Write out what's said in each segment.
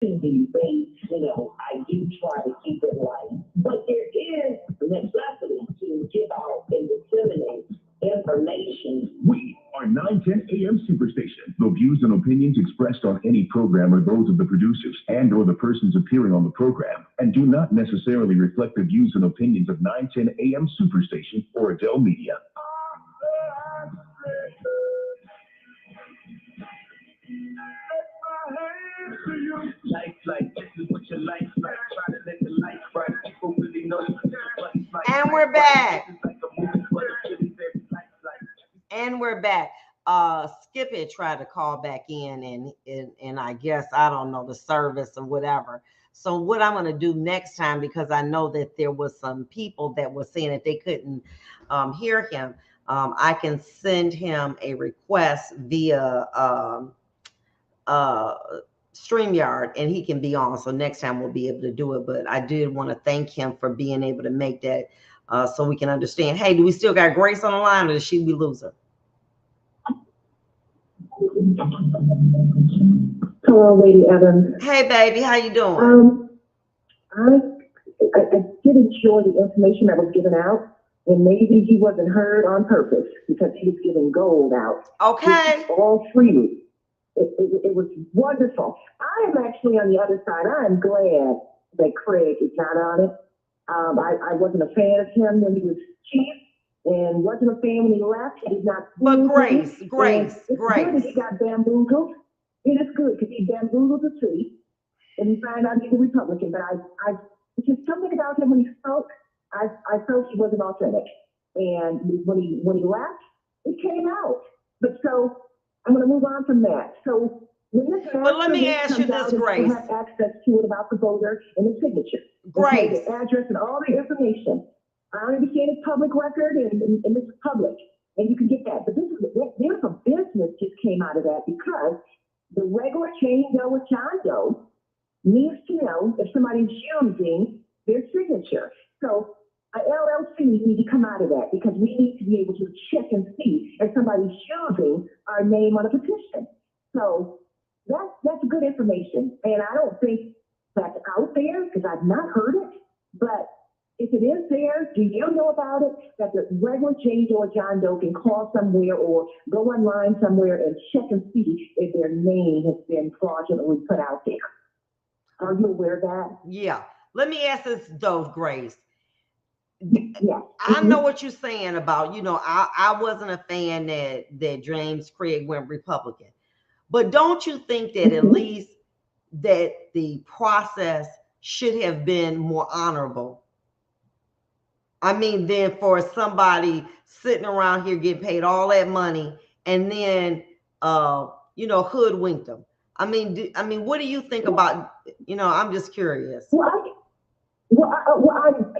these things, I do try to keep it light. But there is necessity to give out and disseminate information. We are 910 AM Superstation. The views and opinions expressed on any program are those of the producers and or the persons appearing on the program and do not necessarily reflect the views and opinions of 910 AM Superstation or Adele Media. And we're back. And we're back. Skip had tried to call back in and I guess, I don't know, the service or whatever. So what I'm going to do next time, because I know that there was some people that were saying that they couldn't hear him, I can send him a request via StreamYard and he can be on. So next time we'll be able to do it. But I did want to thank him for being able to make that so we can understand. Hey, do we still got Grace on the line or did she we lose her? Hello, Lady Evans. Hey, baby, how you doing? I did enjoy the information that was given out, and maybe he wasn't heard on purpose because he was giving gold out. Okay. All freely. It was wonderful. I am actually on the other side. I am glad that Craig is not on it. I wasn't a fan of him when he was chief, and wasn't a fan when he left. He did not. But Grace. It's good that he got bamboozled. It is good because he bamboozled the city, and he found out he's a Republican. But I just something about him when he spoke, I felt he wasn't authentic. And when he left, it came out. But so I'm going to move on from that. So when this but let me ask you this, Grace. Have access to it about the voter and the signature, Grace, the address and all the information. I understand it's public record and it's public, and you can get that. But there's a business just came out of that because the regular Jane Doe or John Doe needs to know if somebody's using their signature. So a LLC needs to come out of that because we need to be able to check and see if somebody's using our name on a petition. So that's good information, and I don't think that's out there because I've not heard it. But if it is there, do you know about it? That the regular Jane Doe or John Doe can call somewhere or go online somewhere and check and see if their name has been fraudulently put out there. Are you aware of that? Yeah. Let me ask this though, Grace. Yeah. I know what you're saying about, I wasn't a fan that James Craig went Republican. But don't you think that at least that the process should have been more honorable? I mean, then for somebody sitting around here getting paid all that money and then, hoodwinked them. I mean, what do you think about, I'm just curious.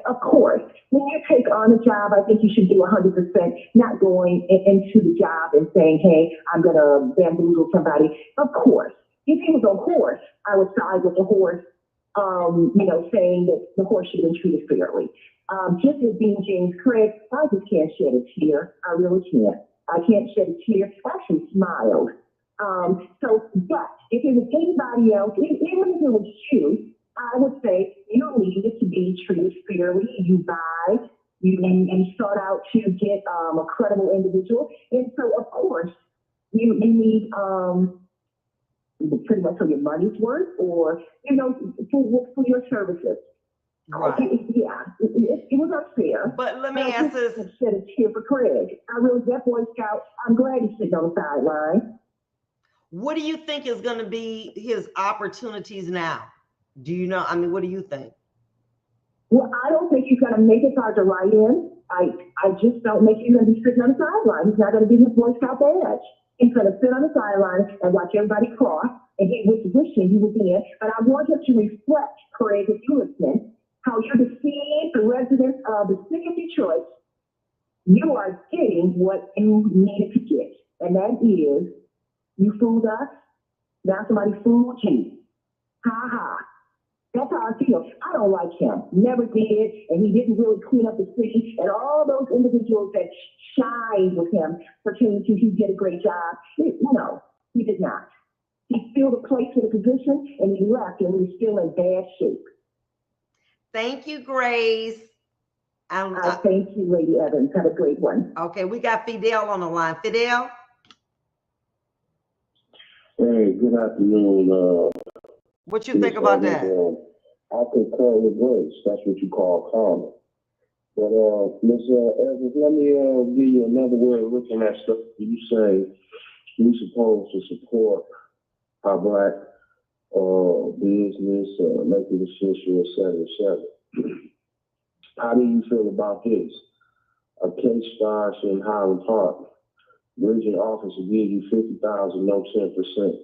Of course, when you take on a job, I think you should do 100%, not going into the job and saying, hey, I'm going to bamboozle somebody. Of course, if he was a horse, I would side with the horse, saying that the horse should have been treated fairly. Just as being James Craig, I just can't shed a tear. I really can't. I can't shed a tear. I actually smiled. But if it was anybody else, even if it was you, I would say you needed to be treated fairly. You buy, you sought out to get a credible individual. And so, of course, you need pretty much for your money's worth or, for your services. Right. It was unfair. But let me ask this. I shed a tear for Craig. I really, that Boy Scout, I'm glad he's sitting on the sideline. What do you think is going to be his opportunities now? Do you know? I mean, what do you think? Well, I don't think he's going to make it hard to write in. I just don't think he's going to be sitting on the sideline. He's not going to get his Boy Scout badge. He's going to sit on the sideline and watch everybody cross, and he was wishing he was in. But I want him to reflect, Craig, if you listen, how you're deceiving the residents of the city of Detroit. You are getting what you needed to get, and that is you fooled us, now somebody fooled you. Ha ha. That's how I feel. I don't like him. Never did, and he didn't really clean up the city. And all those individuals that shined with him pertaining to he did a great job. No, he did not. He filled a place in a position and he left and we're still in bad shape. Thank you, Grace. Thank you, Lady Evans. Have a great one. Okay, we got Fidel on the line. Fidel? Hey, good afternoon. What you think about that? I concur with Grace. That's what you call karma. But Ms. Evans, let me give you another way of looking at stuff. You say you're supposed to support our black business, elected official, et cetera, et cetera. How do you feel about this? A case starts in Highland Park. Region office will give you $50,000, no 10%.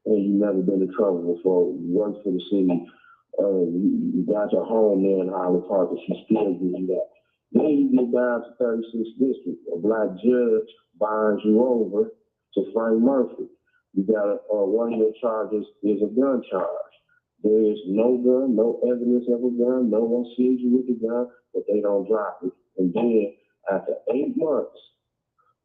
And you've never been in trouble before. You work for the city. You got your home there in Highland Park, and she still gives you that. Then you get down to 36th District. A black judge binds you over to Frank Murphy. You got one of your charges is a gun charge. There is no gun, no evidence of a gun. No one sees you with the gun, but they don't drop it. And then after 8 months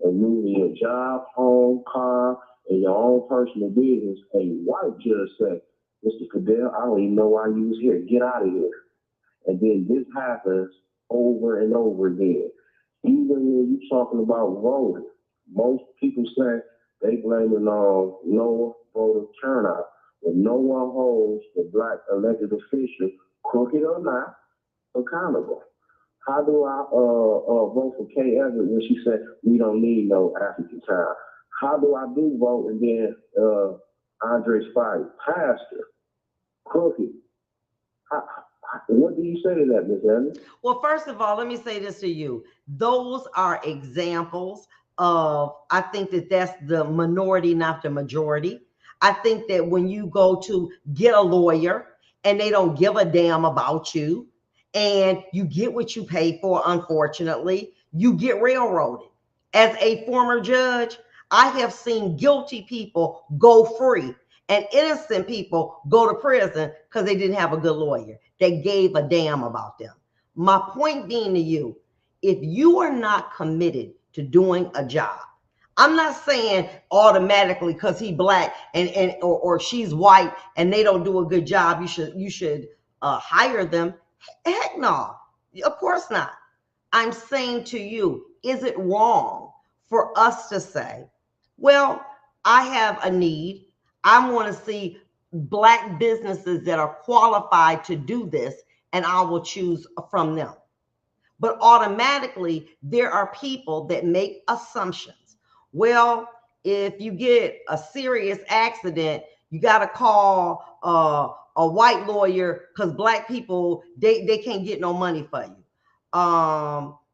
of losing your job, home, car, and your own personal business, a white judge said, Mr. Fidel, I don't even know why you was here. Get out of here. And then this happens over and over again. Even when you're talking about voting, most people say they blame it on lower voter turnout. But no one holds the black elected official, crooked or not, accountable. How do I vote for Kay Evans when she said we don't need no African child? How do I do vote and then Andre Spivey, pastor, crooked? What do you say to that, Ms. Evans? Well, first of all, let me say this to you. Those are examples of, I think that's the minority, not the majority. I think that when you go to get a lawyer and they don't give a damn about you and you get what you pay for, unfortunately, you get railroaded. As a former judge, I have seen guilty people go free and innocent people go to prison because they didn't have a good lawyer that gave a damn about them. My point being to you, if you are not committed to doing a job, I'm not saying automatically because he's black or she's white and they don't do a good job, you should hire them. Heck no, of course not. I'm saying to you, is it wrong for us to say, well, I have a need. I want to see black businesses that are qualified to do this, and I will choose from them. But automatically, there are people that make assumptions. Well, if you get a serious accident, you got to call a white lawyer because black people, they can't get no money for you.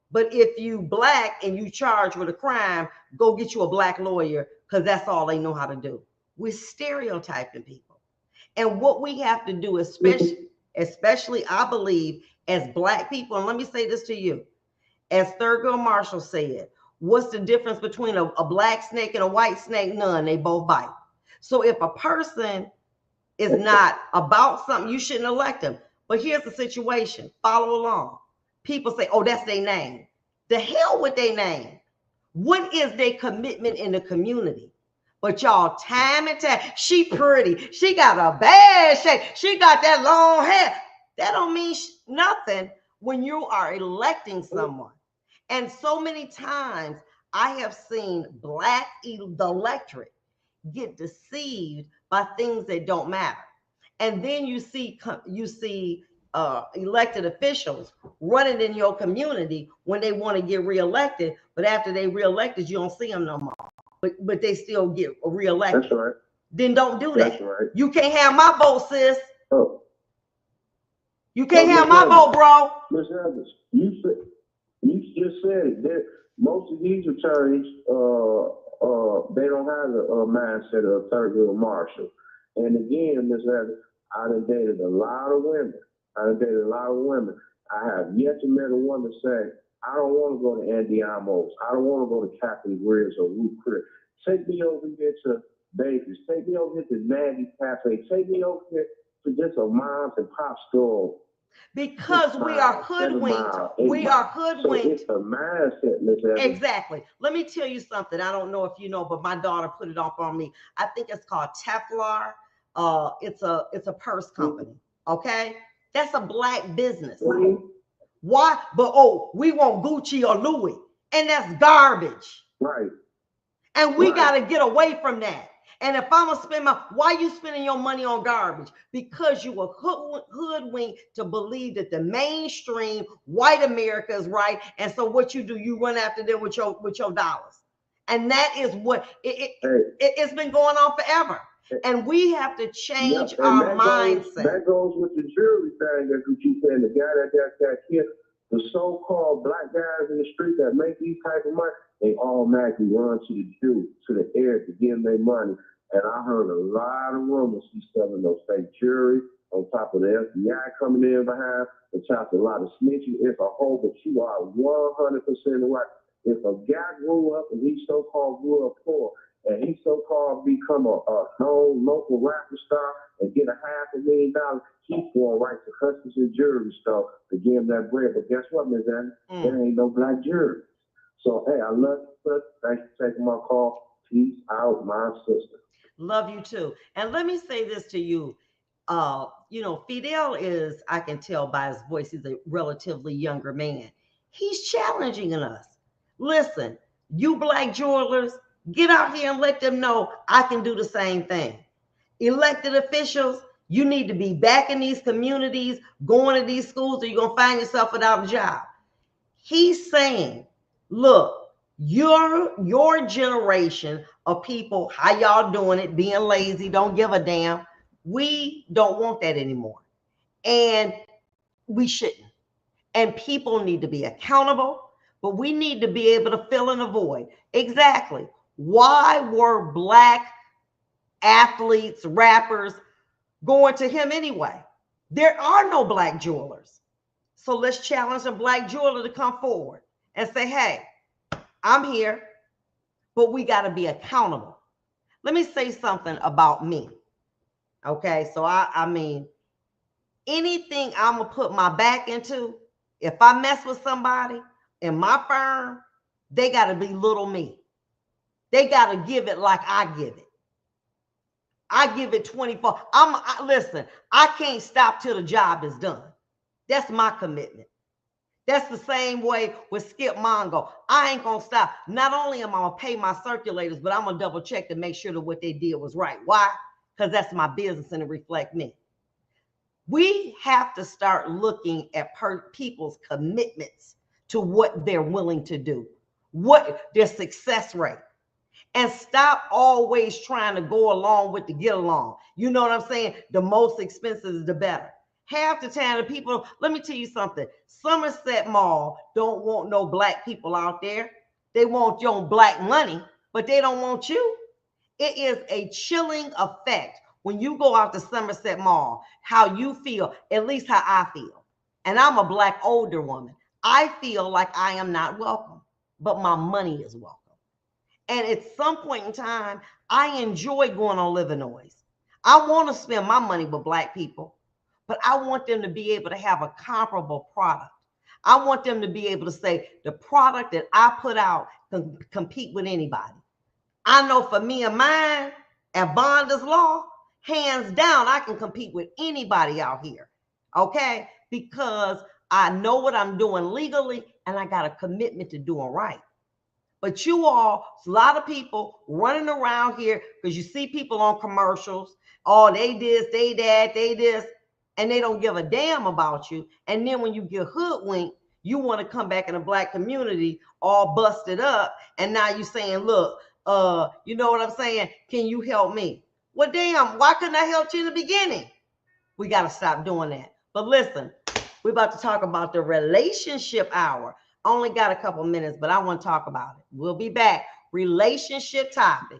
But if you black and you charged with a crime, go get you a black lawyer because that's all they know how to do. We're stereotyping people. And what we have to do, especially I believe, as black people, and let me say this to you, as Thurgood Marshall said, what's the difference between a black snake and a white snake? None, they both bite. So if a person is not about something, you shouldn't elect them. But here's the situation, follow along. People say, oh, that's their name. The hell with their name. What is their commitment in the community? But y'all, time and time, she pretty. She got a bad shape. She got that long hair. That don't mean nothing when you are electing someone. And so many times I have seen the electorate get deceived by things that don't matter. And then you see elected officials running in your community when they want to get reelected, but after they reelected, you don't see them no more. But they still get reelected. That's right. Then don't do that. That's right. You can't have my vote, sis. Oh. You can't have my vote, bro. Ms. Evans, you just said it. Most of these attorneys, they don't have a mindset of Thurgood Marshall. And again, Ms. Evans, I done dated a lot of women. I have yet to meet a woman say, I don't want to go to Andiamo's. I don't want to go to Captain Greer's or Root Crib. Take me over here to Baker's. Take me over here to Nandy's Cafe. Take me over here to just a mom's and pop store. Because we are hoodwinked. We are hoodwinked. So it's a mindset, Miss Evans. Exactly. Let me tell you something. I don't know if you know, but my daughter put it off on me. I think it's called Teflar. It's a purse company. Okay, that's a black business. Why? But we want Gucci or Louis, and that's garbage. Right. And we got to get away from that. And if I'm gonna spend why you spending your money on garbage? Because you were hoodwinked to believe that the mainstream white America is right, and so what you do, you run after them with your dollars, and that is what it's been going on forever. And we have to change our mindset. That goes with the jewelry thing that you keep saying. The guy that kid, the so-called black guys in the street that make these type of money, they automatically run to the Jew, to the air to give them their money. And I heard a lot of rumors he's selling those fake jewelry on top of the FBI coming in behind, on top of a lot of snitching. It's a whole, but you are 100% right. If a guy grew up and he so-called grew up poor, and he so-called become a known local rapper star and get $500,000, he's going right to Customs and Jewelry store to give him that bread. But guess what, Ms. Annie? There ain't no black jewelry. So, hey, I love you. Thanks for taking my call. Peace out, my sister. Love you too. And let me say this to you. Fidel is, I can tell by his voice, he's a relatively younger man. He's challenging us. Listen, you black jewelers, get out here and let them know I can do the same thing. Elected officials, you need to be back in these communities, going to these schools, or you're going to find yourself without a job. He's saying, look, your generation of people, how y'all doing it, being lazy, don't give a damn. We don't want that anymore. And we shouldn't. And people need to be accountable, but we need to be able to fill in a void. Exactly. Why were black athletes, rappers going to him anyway? There are no black jewelers. So let's challenge a black jeweler to come forward and say, hey, I'm here, but we got to be accountable. Let me say something about me. Okay, so I mean, anything I'm going to put my back into, if I mess with somebody in my firm, they got to belittle me. They got to give it like I give it. I give it 24. Listen, I can't stop till the job is done. That's my commitment. That's the same way with Skip Mongo. I ain't going to stop. Not only am I going to pay my circulators, but I'm going to double check to make sure that what they did was right. Why? Because that's my business and it reflects me. We have to start looking at people's commitments to what they're willing to do, what their success rate, and stop always trying to go along with the get along. You know what I'm saying? The most expensive is the better. Half the time, the people, let me tell you something. Somerset Mall don't want no black people out there. They want your black money, but they don't want you. It is a chilling effect when you go out to Somerset Mall, how you feel, at least how I feel. And I'm a black older woman. I feel like I am not welcome, but my money is welcome. And at some point in time, I enjoy going on Livernois. I want to spend my money with black people, but I want them to be able to have a comparable product. I want them to be able to say the product that I put out can compete with anybody. I know for me and mine at Bonda's Law, hands down, I can compete with anybody out here, okay? Because I know what I'm doing legally and I got a commitment to doing right. But you all, a lot of people running around here because you see people on commercials, oh, they this, they that, they this, and they don't give a damn about you. And then when you get hoodwinked, you want to come back in a black community all busted up. And now you're saying, look, you know what I'm saying? Can you help me? Well, damn, why couldn't I help you in the beginning? We got to stop doing that. But listen, we're about to talk about the relationship hour. Only got a couple minutes, but I want to talk about it. We'll be back. Relationship topic.